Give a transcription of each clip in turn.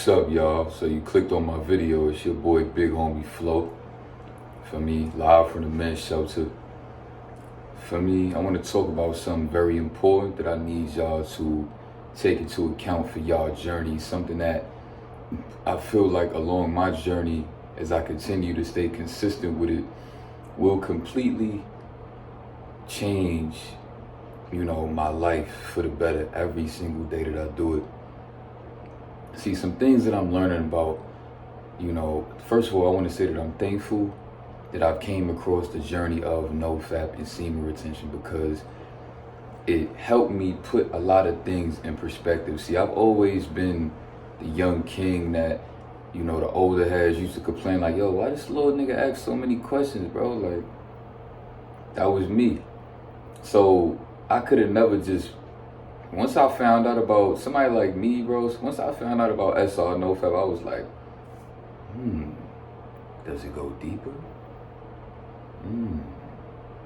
What's up, y'all? So you clicked on my video. It's your boy Big Homie Flo. For me, live from the men's shelter. For me, I want to talk about something very important that I need y'all to take into account for y'all journey. Something that I feel like along my journey, as I continue to stay consistent with it, will completely change, my life for the better every single day that I do it. See, some things that I'm learning about, first of all, I want to say that I'm thankful that I've came across the journey of NoFap and semen retention, because it helped me put a lot of things in perspective. See, I've always been the young king that, the older heads used to complain like, yo, why this little nigga ask so many questions, bro? Like, that was me. So I could have never just, once I found out about somebody like me, bro, once I found out about SR NoFap, I was like, does it go deeper?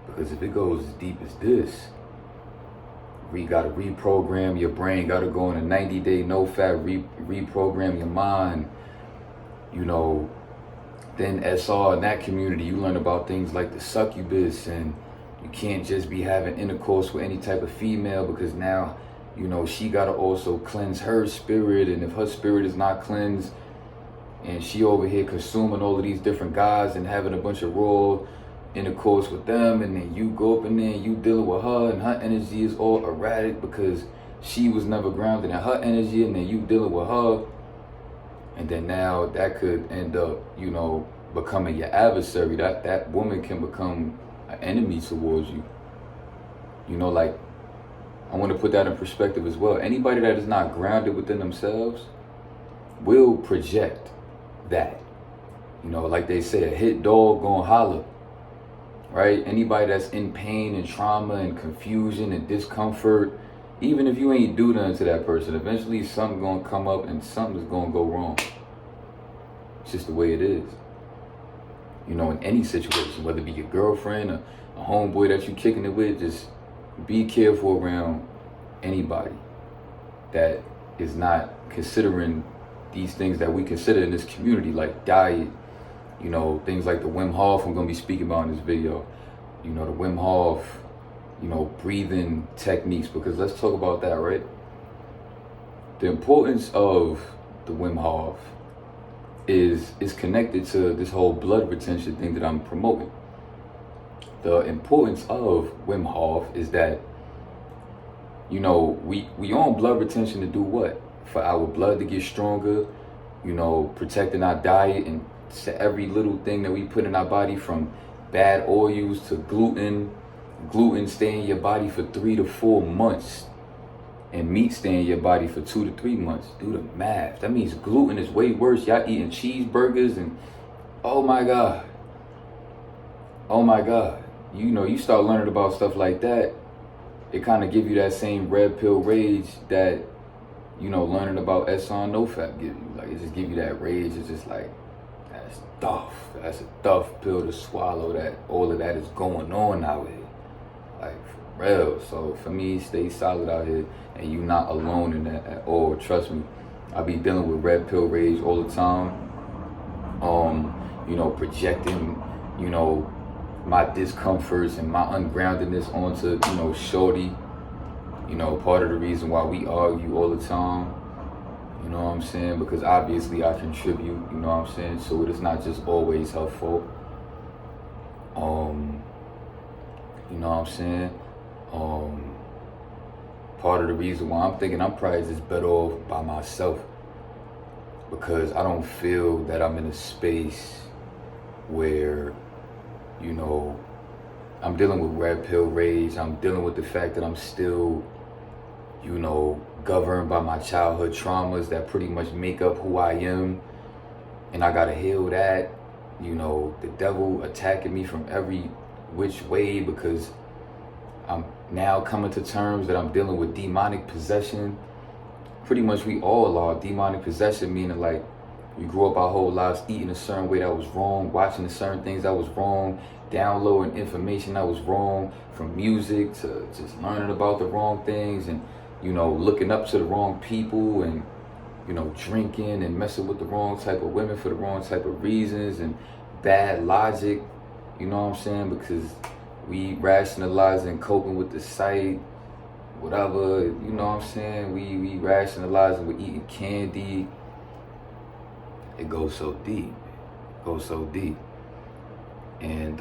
Because if it goes as deep as this, we gotta reprogram your brain, gotta go on a 90-day NoFap, reprogram your mind. Then SR in that community, you learn about things like the succubus, and you can't just be having intercourse with any type of female, because now, she gotta also cleanse her spirit, and if her spirit is not cleansed, and she over here consuming all of these different guys and having a bunch of raw intercourse with them, and then you go up in there and you dealing with her, and her energy is all erratic because she was never grounded in her energy, and then you dealing with her, and then now that could end up, becoming your adversary. That woman can become an enemy towards you. Like, I want to put that in perspective as well. Anybody that is not grounded within themselves will project that. Like they say, a hit dog gonna holler, right? Anybody that's in pain and trauma and confusion and discomfort, even if you ain't do nothing to that person, eventually something gonna come up and something's gonna go wrong. It's just the way it is. In any situation, whether it be your girlfriend or a homeboy that you kicking it with, just be careful around anybody that is not considering these things that we consider in this community, like diet, things like the Wim Hof I'm going to be speaking about in this video, the Wim Hof, breathing techniques, because let's talk about that, right? The importance of the Wim Hof is connected to this whole blood retention thing that I'm promoting. The importance of Wim Hof is that, we on blood retention to do what? For our blood to get stronger, protecting our diet, and to every little thing that we put in our body, from bad oils to gluten. Gluten stay in your body for 3 to 4 months, and meat stay in your body for 2 to 3 months. Do the math. That means gluten is way worse. Y'all eating cheeseburgers and oh my God. You start learning about stuff like that, it kind of give you that same red pill rage that, learning about SR NoFap give you. Like, it just give you that rage. It's just like, that's tough. That's a tough pill to swallow, that all of that is going on out here. Like, for real. So for me, stay solid out here, and you're not alone in that at all. Trust me. I be dealing with red pill rage all the time. Projecting, my discomforts and my ungroundedness onto, shorty. Part of the reason why we argue all the time, you know what I'm saying? Because obviously I contribute, you know what I'm saying? So it's not just always her fault. You know what I'm saying? Part of the reason why I'm thinking I'm probably just better off by myself, because I don't feel that I'm in a space where, I'm dealing with red pill rage. I'm dealing with the fact that I'm still, governed by my childhood traumas that pretty much make up who I am. And I gotta heal that. The devil attacking me from every which way, because I'm now coming to terms that I'm dealing with demonic possession. Pretty much we all are. Demonic possession meaning like we grew up our whole lives eating a certain way that was wrong, watching certain things that was wrong, downloading information that was wrong, from music to just learning about the wrong things, and looking up to the wrong people, and you know, drinking and messing with the wrong type of women for the wrong type of reasons and bad logic, you know what I'm saying? Because we rationalizing coping with the sight, whatever, you know what I'm saying? We rationalizing with eating candy. It goes so deep. It goes so deep. And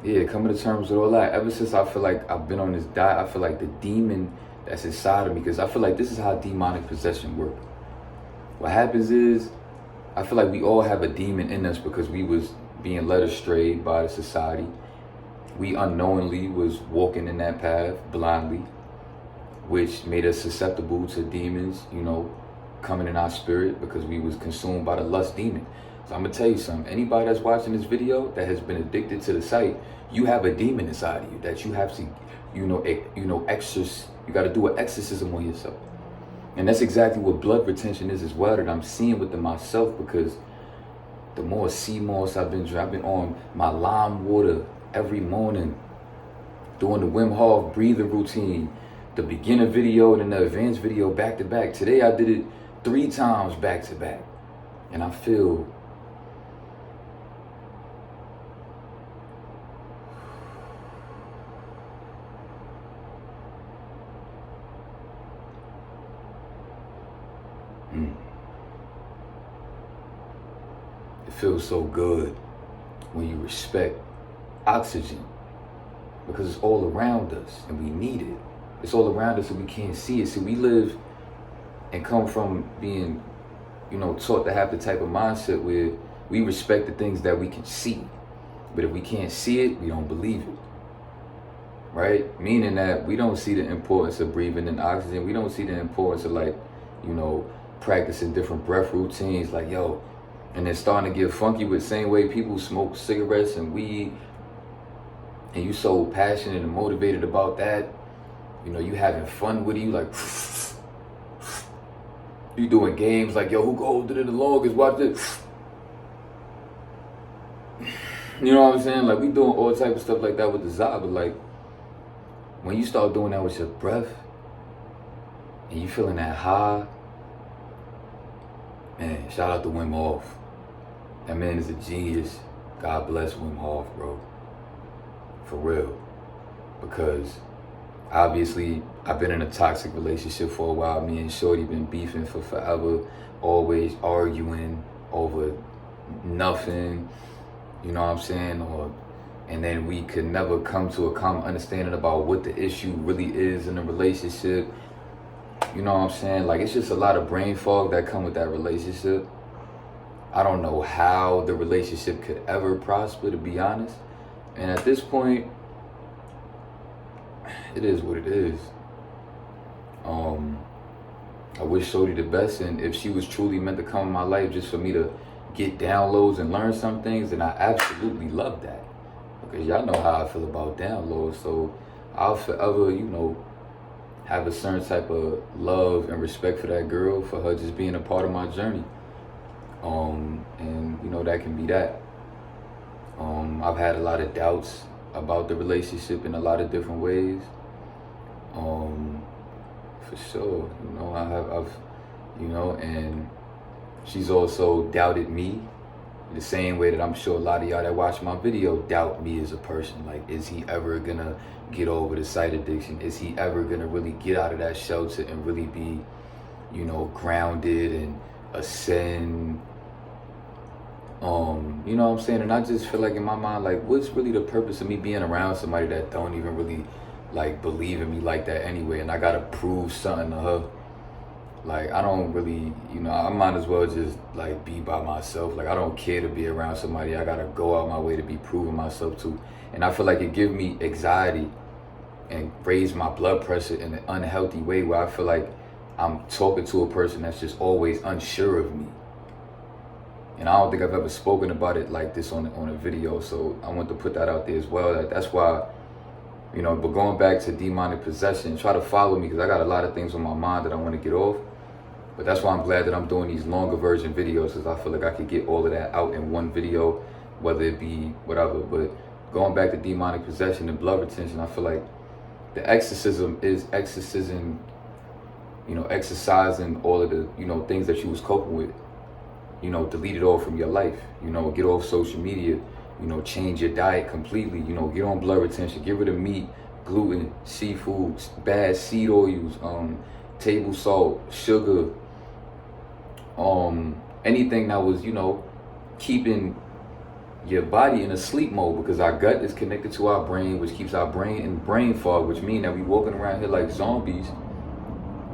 yeah, coming to terms with all that. Ever since I feel like I've been on this diet, I feel like the demon that's inside of me, because I feel like this is how demonic possession works. What happens is, I feel like we all have a demon in us because we was being led astray by the society. We unknowingly was walking in that path blindly, which made us susceptible to demons, you know, coming in our spirit because we was consumed by the lust demon. So I'm gonna tell you something. Anybody that's watching this video that has been addicted to the site, you have a demon inside of you that you have to, you know, you got to do an exorcism on yourself. And that's exactly what blood retention is as well, that I'm seeing within myself, because the more sea moss I've been on my lime water every morning, doing the Wim Hof breathing routine, the beginner video and the advanced video back to back. Today I did it 3 times back to back. And I feel it feels so good when you respect oxygen, because it's all around us and we need it. It's all around us and we can't see it. See, we live and come from being, you know, taught to have the type of mindset where we respect the things that we can see. But if we can't see it, we don't believe it. Right? Meaning that we don't see the importance of breathing in oxygen. We don't see the importance of, like, you know, practicing different breath routines, like, yo, and then starting to get funky with the same way people smoke cigarettes and weed, and you so passionate and motivated about that, you know, you having fun with it, you like, you doing games like, yo, who can hold it the longest, watch this, you know what I'm saying? Like, we doing all type of stuff like that with the za, but like, when you start doing that with your breath, and you feeling that high, man, shout out to Wim Hof. That man is a genius. God bless Wim Hof, bro. For real. Because obviously I've been in a toxic relationship for a while. Me and Shorty been beefing for forever, always arguing over nothing, you know what I'm saying? And then we could never come to a common understanding about what the issue really is in the relationship. You know what I'm saying? Like, it's just a lot of brain fog that come with that relationship. I don't know how the relationship could ever prosper, to be honest. And at this point, it is what it is. I wish Shorty the best, and if she was truly meant to come in my life just for me to get downloads and learn some things, then I absolutely love that. Because y'all know how I feel about downloads, so I'll forever, you know, have a certain type of love and respect for that girl, for her just being a part of my journey. And you know, that can be that. I've had a lot of doubts about the relationship in a lot of different ways. For sure, you know, I've, you know, and she's also doubted me the same way that I'm sure a lot of y'all that watch my video doubt me as a person. Like, is he ever gonna get over the sight addiction? Is he ever gonna really get out of that shelter and really be, you know, grounded and ascend? You know what I'm saying? And I just feel like in my mind, like, what's really the purpose of me being around somebody that don't even really, like, believe in me like that anyway, and I gotta prove something to her? Like, I don't really, you know, I might as well just, like, be by myself. Like, I don't care to be around somebody I gotta go out my way to be proving myself to. And I feel like it gives me anxiety and raise my blood pressure in an unhealthy way, where I feel like I'm talking to a person that's just always unsure of me. And I don't think I've ever spoken about it like this on a video, so I want to put that out there as well. That's why, you know, but going back to demonic possession, try to follow me, because I got a lot of things on my mind that I want to get off. But that's why I'm glad that I'm doing these longer version videos, because I feel like I could get all of that out in one video, whether it be whatever. But going back to demonic possession and blood retention, I feel like the exorcism is exorcism exercising all of the, things that you was coping with. Delete it all from your life. Get off social media. Change your diet completely. Get on blood retention. Get rid of meat, gluten, seafood, bad seed oils, table salt, sugar, anything that was, keeping your body in a sleep mode, because our gut is connected to our brain, which keeps our brain in brain fog, which means that we walking around here like zombies,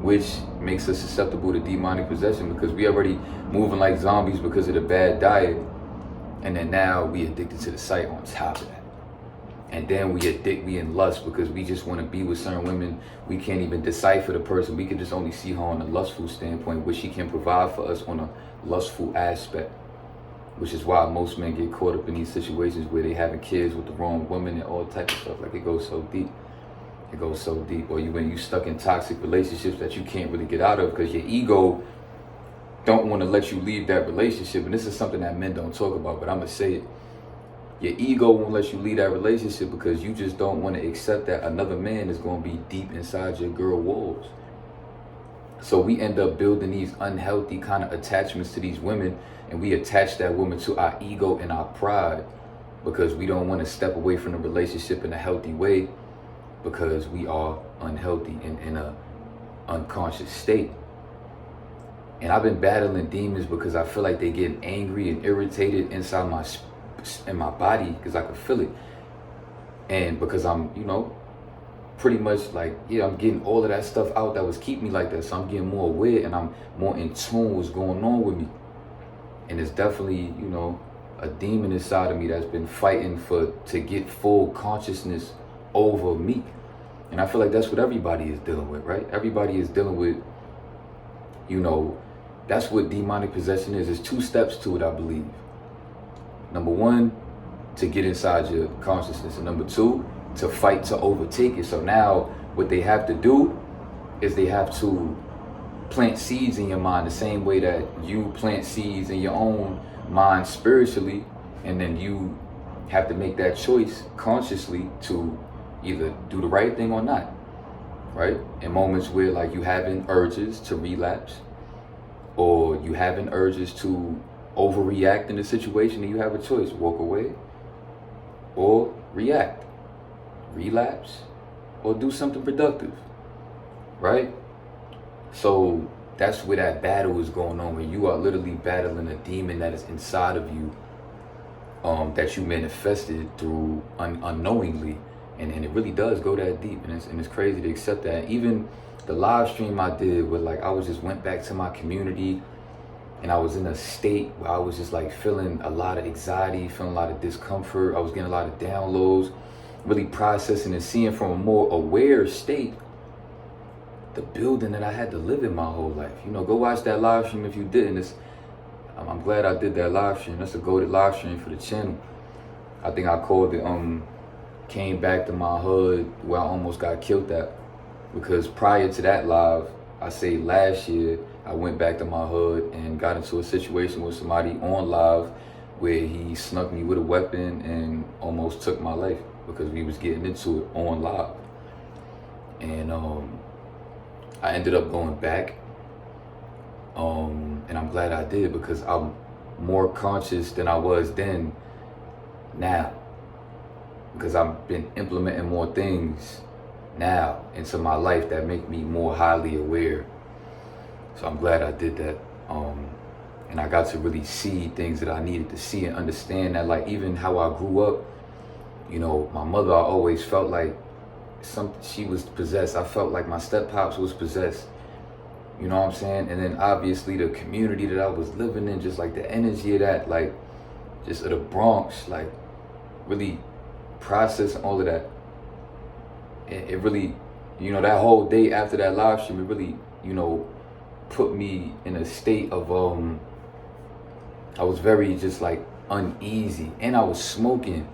which makes us susceptible to demonic possession, because we already moving like zombies because of the bad diet, and then now we addicted to the sight on top of that. And then we in lust, because we just want to be with certain women. We can't even decipher the person. We can just only see her on a lustful standpoint, which she can provide for us on a lustful aspect. Which is why most men get caught up in these situations where they having kids with the wrong woman and all type of stuff. Like, it goes so deep. It goes so deep. Or when you stuck in toxic relationships that you can't really get out of, because your ego don't want to let you leave that relationship. And this is something that men don't talk about, but I'm going to say it. Your ego won't let you leave that relationship because you just don't want to accept that another man is going to be deep inside your girl walls. So we end up building these unhealthy kind of attachments to these women, and we attach that woman to our ego and our pride, because we don't want to step away from the relationship in a healthy way, because we are unhealthy and in a unconscious state. And I've been battling demons because I feel like they get angry and irritated inside my body, because I can feel it. And because I'm, pretty much like, I'm getting all of that stuff out that was keeping me like that. So I'm getting more aware and I'm more in tune with what's going on with me. And it's definitely, a demon inside of me that's been fighting to get full consciousness over me. And I feel like that's what everybody is dealing with, right? Everybody is dealing with, that's what demonic possession is. There's 2 steps to it, I believe. Number 1, to get inside your consciousness. And number 2, to fight to overtake it. So now what they have to do is they have to plant seeds in your mind the same way that you plant seeds in your own mind spiritually. And then you have to make that choice consciously to either do the right thing or not, right? In moments where like you having urges to relapse, or you having urges to overreact in the situation, and you have a choice: walk away or react, relapse, or do something productive, right? So that's where that battle is going on, when you are literally battling a demon that is inside of you, that you manifested through unknowingly, and it really does go that deep, and it's crazy to accept that. Even the live stream I did, where like I went back to my community, and I was in a state where I was just like feeling a lot of anxiety, feeling a lot of discomfort. I was getting a lot of downloads, really processing and seeing from a more aware state the building that I had to live in my whole life. Go watch that live stream if you didn't. I'm glad I did that live stream. That's a goated live stream for the channel. I think I called it Came Back to My Hood, where I almost got killed at. Because prior to that live, I say last year, I went back to my hood and got into a situation with somebody on live where he snuck me with a weapon and almost took my life, because we was getting into it on live. And I ended up going back, and I'm glad I did, because I'm more conscious than I was then now, because I've been implementing more things now into my life that make me more highly aware. So I'm glad I did that, and I got to really see things that I needed to see, and understand that, like, even how I grew up, my mother, I always felt like she was possessed. I felt like my step-pops was possessed, you know what I'm saying? And then obviously the community that I was living in, just like the energy of that, like just of the Bronx, like really processing all of that. It really, that whole day after that live stream, it really, put me in a state of, I was very just like uneasy, and I was smoking,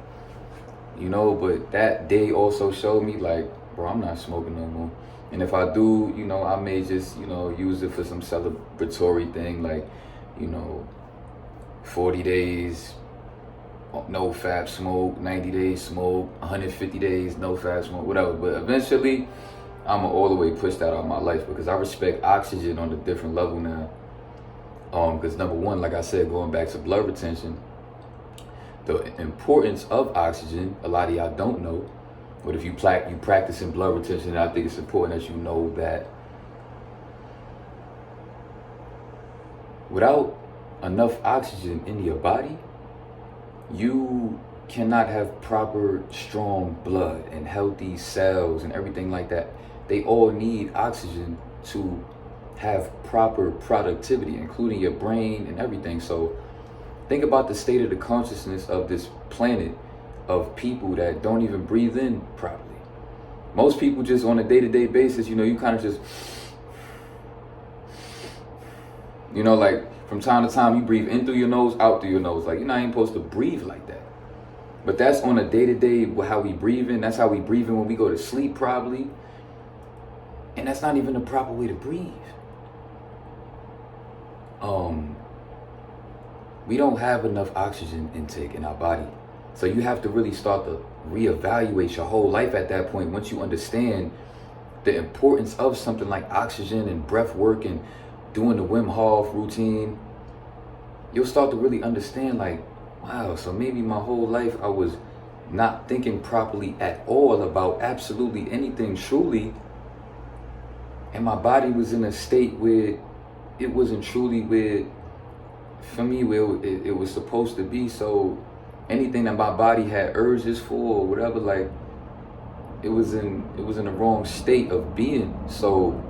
but that day also showed me like, bro, I'm not smoking no more. And if I do, I may just, use it for some celebratory thing, like, 40 days, no fab smoke, 90 days smoke, 150 days, no fab smoke, whatever. But eventually, I'm all the way push that out of my life, because I respect oxygen on a different level now. Because number one, like I said, going back to blood retention, the importance of oxygen, a lot of y'all don't know. But if you practice in blood retention, I think it's important that you know that without enough oxygen in your body, you cannot have proper, strong blood and healthy cells and everything like that. They all need oxygen to have proper productivity, including your brain and everything. So think about the state of the consciousness of this planet, of people that don't even breathe in properly. Most people just on a day-to-day basis, you know, you kind of just, you know, like from time to time you breathe in through your nose, out through your nose. Like, you're not even supposed to breathe like that. But that's on a day-to-day how we breathe in. That's how we breathe in when we go to sleep probably. And that's not even the proper way to breathe. We don't have enough oxygen intake in our body. So you have to really start to reevaluate your whole life at that point. Once you understand the importance of something like oxygen and breath work and doing the Wim Hof routine, you'll start to really understand, like, wow, so maybe my whole life I was not thinking properly at all about absolutely anything truly. And my body was in a state where it wasn't truly where, for me, where it was supposed to be. So anything that my body had urges for or whatever, like, it was in the wrong state of being. So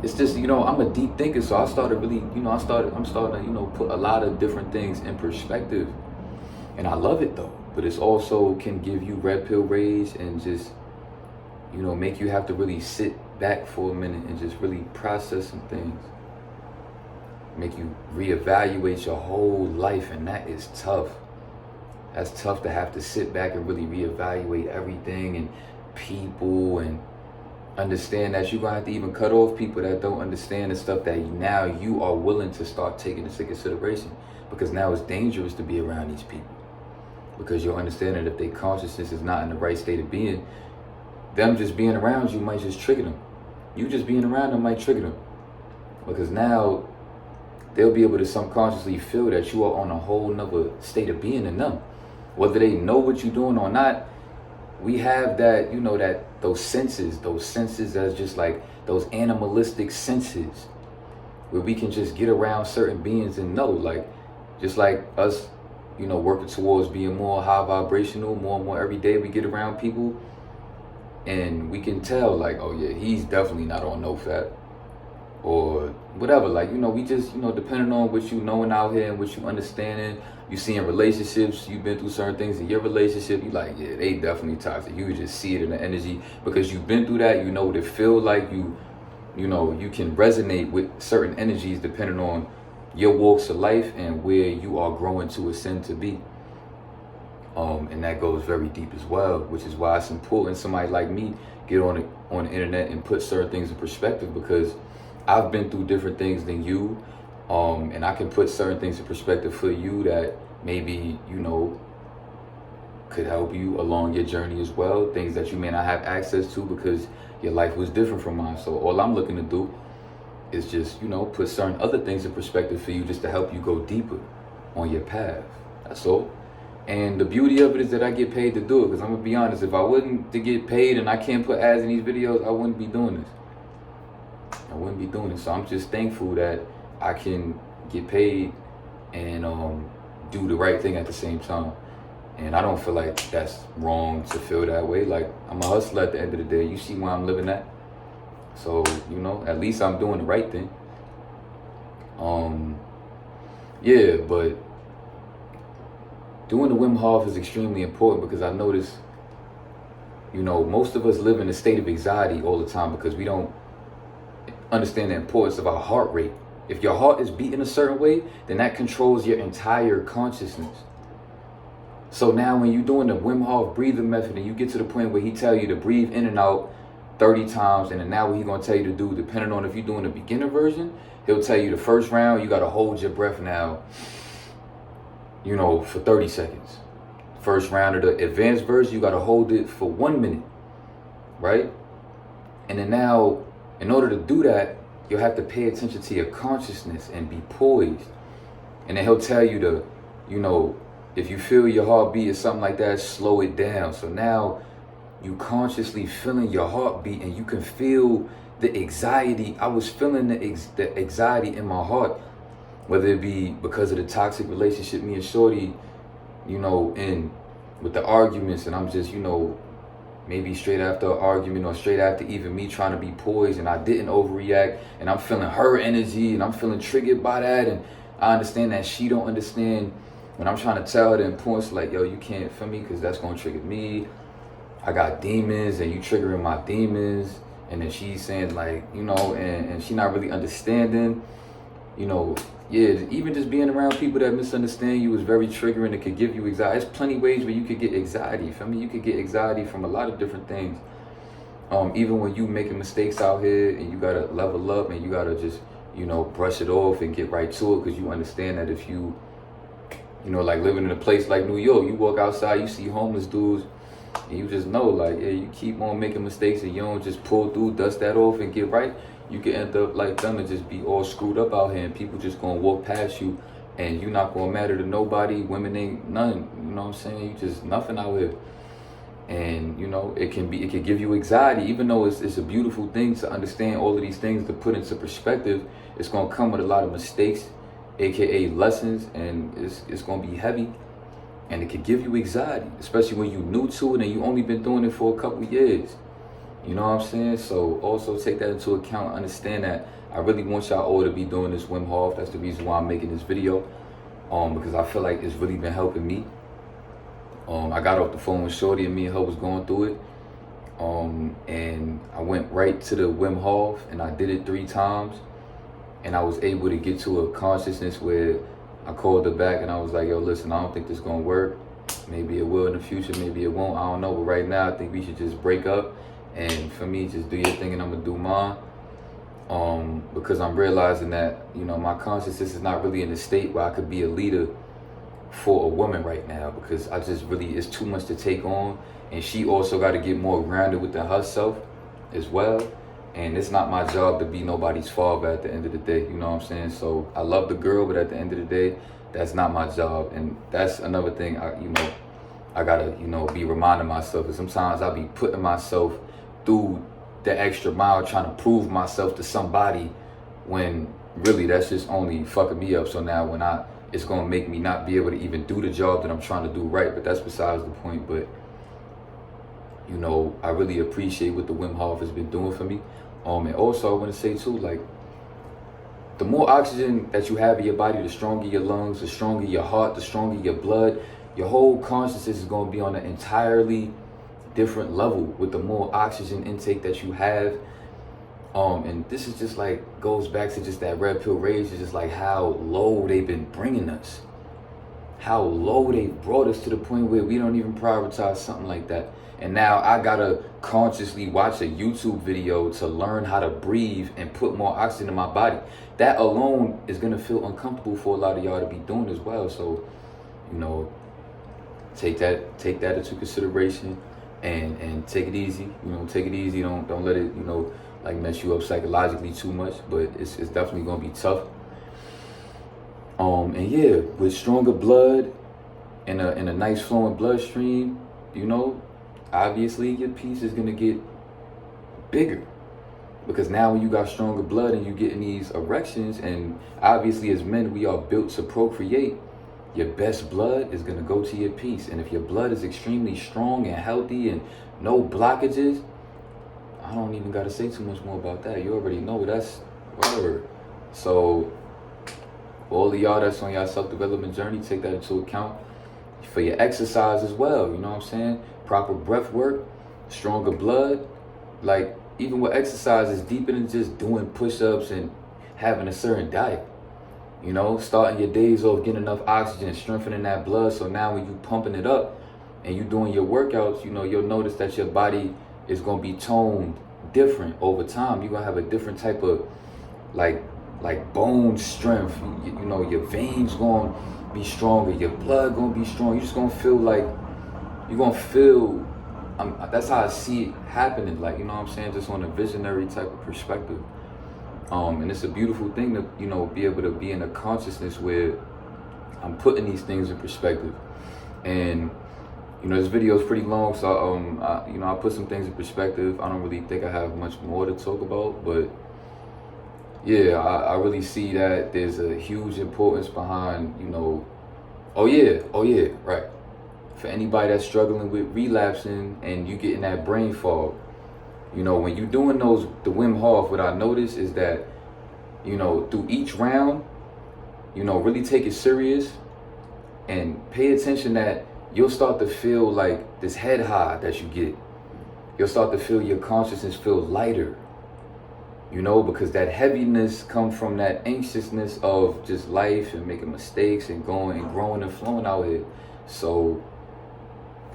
it's just, you know, I'm a deep thinker, so I started really, you know, I'm starting to, you know, put a lot of different things in perspective. And I love it though, but it's also can give you red pill rage and just, you know, make you have to really sit back for a minute and just really process some things. Make you reevaluate your whole life, and that is tough. That's tough to have to sit back and really reevaluate everything and people, and understand that you're gonna have to even cut off people that don't understand the stuff that now you are willing to start taking into consideration, because now it's dangerous to be around these people, because you'll understand that if their consciousness is not in the right state of being, them just being around you might just trigger them. You just being around them might trigger them, because now they'll be able to subconsciously feel that you are on a whole nother state of being than them. Whether they know what you're doing or not, we have that, you know, that those senses as just like those animalistic senses where we can just get around certain beings and know, like, just like us, you know, working towards being more high vibrational, more and more every day we get around people and we can tell, like, oh yeah, he's definitely not on no fat or whatever. Like, you know, we just, you know, depending on what you knowing out here and what you understanding, you see in relationships, you've been through certain things in your relationship, you like, yeah, they definitely toxic. You just see it in the energy because you've been through that. You know what it feel like. You know, you can resonate with certain energies depending on your walks of life and where you are growing to ascend to be. And that goes very deep as well, which is why it's important somebody like me get on the internet and put certain things in perspective, because I've been through different things than you, and I can put certain things in perspective for you that maybe, you know, could help you along your journey as well. Things that you may not have access to because your life was different from mine. So all I'm looking to do is just, you know, put certain other things in perspective for you just to help you go deeper on your path. That's all. And the beauty of it is that I get paid to do it, because I'm going to be honest, if I wasn't to get paid and I can't put ads in these videos, I wouldn't be doing this. I wouldn't be doing it. So I'm just thankful that I can get paid and do the right thing at the same time. And I don't feel like that's wrong to feel that way. Like, I'm a hustler at the end of the day. You see where I'm living at. So, you know, at least I'm doing the right thing. Yeah, but doing the Wim Hof is extremely important, because I notice, you know, most of us live in a state of anxiety all the time because we don't understand the importance of our heart rate. If your heart is beating a certain way, then that controls your entire consciousness. So now when you're doing the Wim Hof breathing method and you get to the point where he tell you to breathe in and out 30 times, and then now what he's going to tell you to do, depending on if you're doing the beginner version, he'll tell you the first round, you got to hold your breath now, you know, for 30 seconds. First round of the advanced version, you got to hold it for 1 minute, right? And then now, in order to do that, you'll have to pay attention to your consciousness and be poised. And then he'll tell you to, you know, if you feel your heartbeat or something like that, slow it down. So now you consciously feeling your heartbeat, and you can feel the anxiety. I was feeling the anxiety in my heart, whether it be because of the toxic relationship me and Shorty, you know, in with the arguments, and I'm just, you know, maybe straight after an argument or straight after even me trying to be poised and I didn't overreact, and I'm feeling her energy and I'm feeling triggered by that, and I understand that she don't understand when I'm trying to tell her the importance, like, yo, you can't feel me because that's going to trigger me. I got demons and you triggering my demons. And then she's saying, like, you know, and she not really understanding, you know, yeah, even just being around people that misunderstand you is very triggering. It could give you anxiety. There's plenty of ways where you could get anxiety. Feel me? You could get anxiety from a lot of different things. Even when you making mistakes out here and you got to level up and you got to just, you know, brush it off and get right to it, because you understand that if you know, like living in a place like New York, you walk outside, you see homeless dudes, and you just know, like, yeah, you keep on making mistakes and you don't just pull through, dust that off and get right, you can end up like them and just be all screwed up out here, and people just gonna walk past you and you not gonna matter to nobody. Women ain't none, you know what I'm saying? You just nothing out here. And, you know, it can give you anxiety, even though it's a beautiful thing to understand all of these things, to put into perspective. It's gonna come with a lot of mistakes, aka lessons, and it's gonna be heavy, and it could give you anxiety, especially when you're new to it and you only been doing it for a couple years. You know what I'm saying? So also take that into account. Understand that I really want y'all all to be doing this Wim Hof. That's the reason why I'm making this video, because I feel like it's really been helping me. I got off the phone with Shorty, and me and her was going through it, and I went right to the Wim Hof, and I did it 3 times. And I was able to get to a consciousness where I called her back and I was like, yo, listen, I don't think this is going to work. Maybe it will in the future, maybe it won't, I don't know. But right now, I think we should just break up. And for me, just do your thing and I'm going to do mine. Because I'm realizing that, you know, my consciousness is not really in a state where I could be a leader for a woman right now. Because I just really, it's too much to take on. And she also got to get more grounded within herself as well. And it's not my job to be nobody's father at the end of the day, you know what I'm saying? So I love the girl, but at the end of the day, that's not my job. And that's another thing, I gotta, you know, be reminding myself. And sometimes I'll be putting myself through the extra mile trying to prove myself to somebody, when really that's just only fucking me up. So now it's gonna make me not be able to even do the job that I'm trying to do right. But that's besides the point. But, you know, I really appreciate what the Wim Hof has been doing for me. And also I want to say too, like, the more oxygen that you have in your body, the stronger your lungs, the stronger your heart, the stronger your blood. Your whole consciousness is going to be on an entirely different level with the more oxygen intake that you have. And this is just like, goes back to just that red pill rage. It's just like how low they've been bringing us. How low they brought us to the point where we don't even prioritize something like that. And now I gotta consciously watch a YouTube video to learn how to breathe and put more oxygen in my body. That alone is gonna feel uncomfortable for a lot of y'all to be doing as well. So, you know, take that into consideration and take it easy. You know, take it easy. Don't let it, you know, like mess you up psychologically too much. But it's definitely gonna be tough. And yeah, with stronger blood and a nice flowing bloodstream, you know, obviously your piece is gonna get bigger, because now when you got stronger blood and you getting these erections, and obviously as men we are built to procreate, your best blood is gonna go to your piece. And if your blood is extremely strong and healthy and no blockages, I don't even gotta say too much more about that. You already know that's word. So all of y'all that's on your self-development journey, take that into account for your exercise as well. You know what I'm saying? Proper breath work, stronger blood. Like, even with exercise, it's deeper than just doing push-ups and having a certain diet. You know, starting your days off getting enough oxygen, strengthening that blood. So now when you pumping it up and you doing your workouts, you know, you'll notice that your body is going to be toned different over time. You're going to have a different type of like bone strength. You know, your veins going to be stronger, your blood going to be strong. You're just going to feel like, you're going to feel that's how I see it happening. Like, you know what I'm saying? Just on a visionary type of perspective. And it's a beautiful thing to, you know, be able to be in a consciousness where I'm putting these things in perspective. And, you know, this video is pretty long, so you know, I put some things in perspective. I don't really think I have much more to talk about, but yeah, I really see that there's a huge importance behind, you know, oh yeah, right. For anybody that's struggling with relapsing and you getting that brain fog, you know, when you're doing the Wim Hof, what I notice is that, you know, through each round, you know, really take it serious and pay attention that you'll start to feel like this head high that you get. You'll start to feel your consciousness feel lighter, you know, because that heaviness comes from that anxiousness of just life and making mistakes and going and growing and flowing out here. So,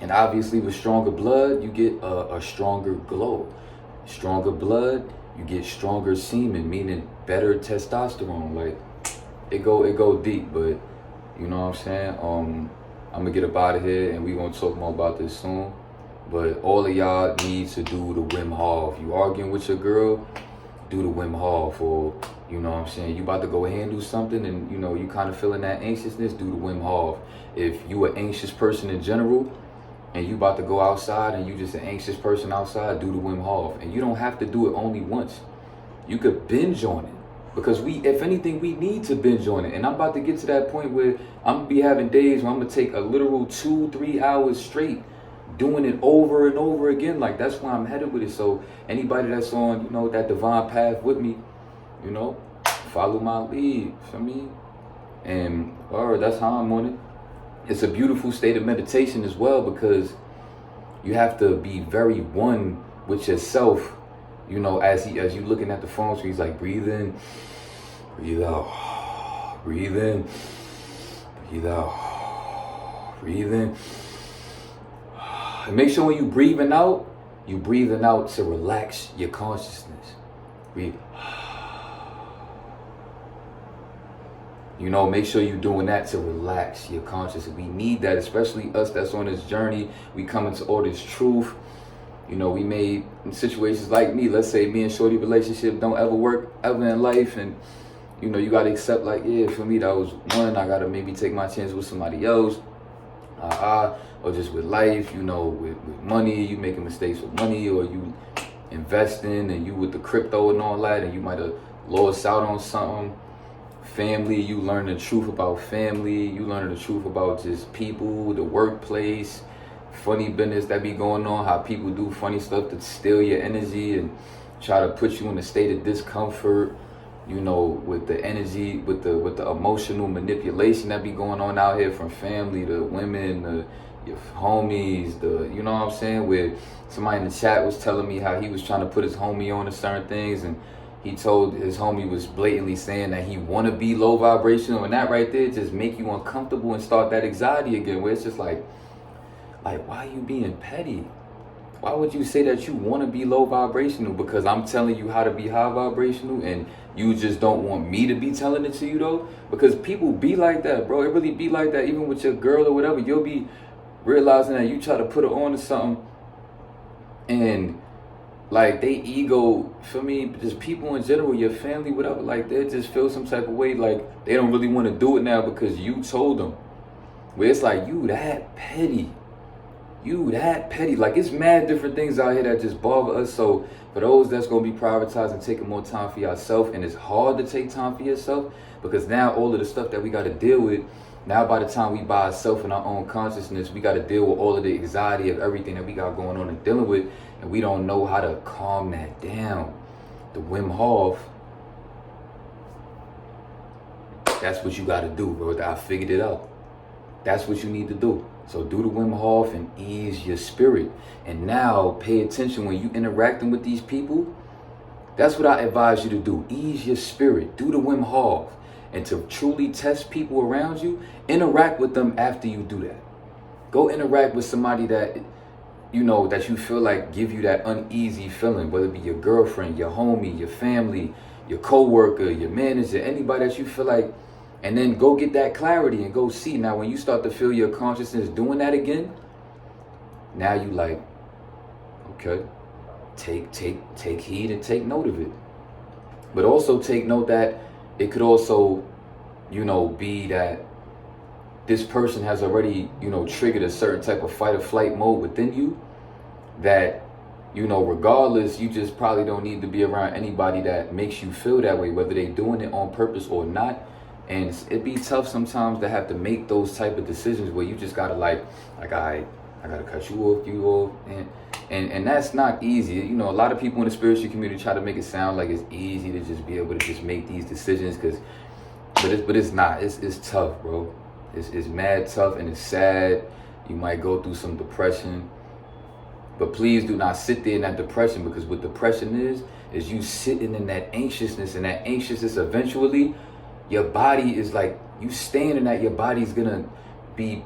and obviously with stronger blood, you get a stronger glow. Stronger blood, you get stronger semen, meaning better testosterone. Like, it go deep, but you know what I'm saying? I'm gonna get up out of here and we gonna talk more about this soon. But all of y'all need to do the Wim Hof. You arguing with your girl, do the Wim Hof. Or, you know what I'm saying, you about to go handle something and, you know, you kind of feeling that anxiousness, do the Wim Hof. If you an anxious person in general and you about to go outside and you just an anxious person outside, do the Wim Hof. And you don't have to do it only once. You could binge on it. Because if anything, we need to binge on it. And I'm about to get to that point where I'm going to be having days where I'm going to take a literal 2-3 hours straight doing it over and over again. Like, that's why I'm headed with it. So anybody that's on, you know, that divine path with me, you know, follow my lead, for me. And that's how I'm on it. It's a beautiful state of meditation as well, because you have to be very one with yourself. You know, as you looking at the phone, so he's like, breathe in, breathe out, breathe in, breathe out, breathe in. And make sure when you breathing out to relax your consciousness. Breathe. You know, make sure you're doing that to relax your consciousness. We need that, especially us that's on this journey. We come into all this truth. You know, we made situations like me, let's say me and Shorty relationship don't ever work ever in life. And, you know, you got to accept, like, yeah, for me, that was one. I got to maybe take my chance with somebody else. Or just with life, you know, with money, you making mistakes with money, or you investing and you with the crypto and all that, and you might have lost out on something. Family, you learn the truth about family. You learn the truth about just people, the workplace, funny business that be going on, how people do funny stuff to steal your energy and try to put you in a state of discomfort, you know, with the energy, with the emotional manipulation that be going on out here from family to women, your homies, you know what I'm saying, where somebody in the chat was telling me how he was trying to put his homie on to certain things, and he told his homie was blatantly saying that he want to be low vibrational, and that right there just make you uncomfortable and start that anxiety again, where it's just like, why are you being petty? Why would you say that you want to be low vibrational? Because I'm telling you how to be high vibrational, and you just don't want me to be telling it to you, though? Because people be like that, bro. It really be like that. Even with your girl or whatever, you'll be realizing that you try to put her on to something, and like they ego, for me, just people in general, your family, whatever, like they just feel some type of way, like they don't really want to do it now because you told them. Where it's like, you that petty. Like, it's mad different things out here that just bother us. So for those that's going to be prioritizing taking more time for yourself, and it's hard to take time for yourself because now all of the stuff that we got to deal with, now by the time we by ourselves in our own consciousness, we got to deal with all of the anxiety of everything that we got going on and dealing with, and we don't know how to calm that down. The Wim Hof, that's what you got to do, bro. I figured it out. That's what you need to do. So do the Wim Hof and ease your spirit. And now pay attention when you interacting with these people. That's what I advise you to do. Ease your spirit. Do the Wim Hof. And to truly test people around you, interact with them after you do that. Go interact with somebody that, you know, that you feel like give you that uneasy feeling, whether it be your girlfriend, your homie, your family, your coworker, your manager, anybody that you feel like. And then go get that clarity and go see. Now, when you start to feel your consciousness doing that again, now you like, okay? Take heed and take note of it. But also take note that it could also, you know, be that this person has already, you know, triggered a certain type of fight or flight mode within you that, you know, regardless, you just probably don't need to be around anybody that makes you feel that way, whether they're doing it on purpose or not. And it'd be tough sometimes to have to make those type of decisions where you just gotta I gotta cut you off, and that's not easy. You know, a lot of people in the spiritual community try to make it sound like it's easy to just be able to just make these decisions, but it's not. It's tough, bro. It's mad tough, and it's sad. You might go through some depression, but please do not sit there in that depression, because what depression is you sitting in that anxiousness, and that anxiousness eventually, your body is like, you staying in that, your body's gonna be,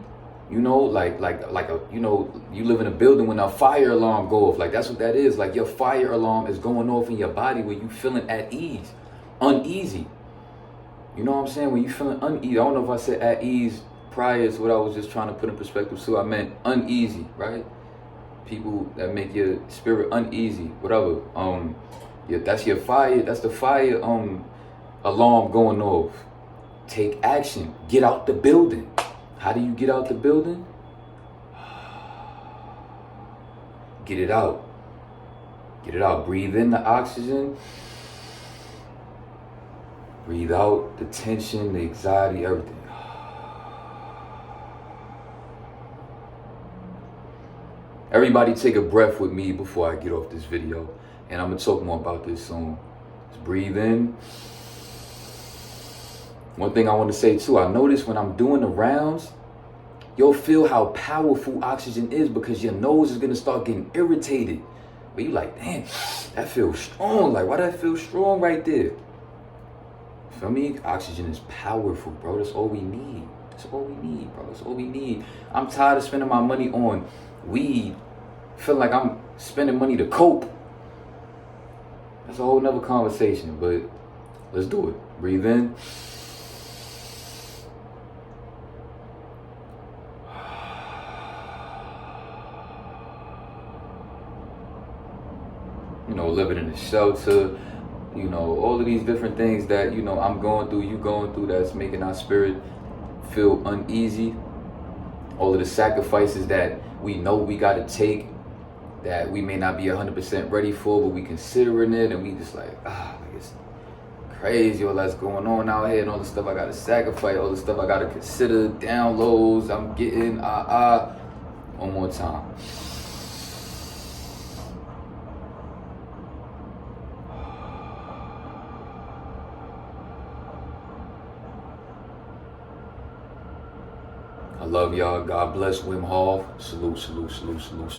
you know, like a, you know, you live in a building when a fire alarm go off. Like, that's what that is. Like, your fire alarm is going off in your body where you feeling at ease, uneasy. You know what I'm saying? When you feeling uneasy, I don't know if I said at ease prior to what I was just trying to put in perspective. So I meant uneasy, right? People that make your spirit uneasy, whatever. Yeah, that's your fire. That's the fire alarm going off. Take action. Get out the building. How do you get out the building? Get it out. Get it out. Breathe in the oxygen. Breathe out the tension, the anxiety, everything. Everybody take a breath with me before I get off this video. And I'm going to talk more about this soon. Just breathe in. One thing I want to say too, I notice when I'm doing the rounds, you'll feel how powerful oxygen is, because your nose is going to start getting irritated. But you like, damn, that feels strong. Like, why that feel strong right there? For me, oxygen is powerful, bro. That's all we need. That's all we need, bro. That's all we need. I'm tired of spending my money on weed. Feeling like I'm spending money to cope. That's a whole nother conversation, but let's do it. Breathe in. You know, living in a shelter, you know, all of these different things that, you know, I'm going through, you going through, that's making our spirit feel uneasy. All of the sacrifices that we know we got to take, that we may not be 100% ready for, but we considering it, and we just like it's crazy all that's going on out here, and all the stuff I got to sacrifice, all the stuff I got to consider, downloads I'm getting, one more time. I love y'all. God bless Wim Hof. Salute, salute, salute, salute.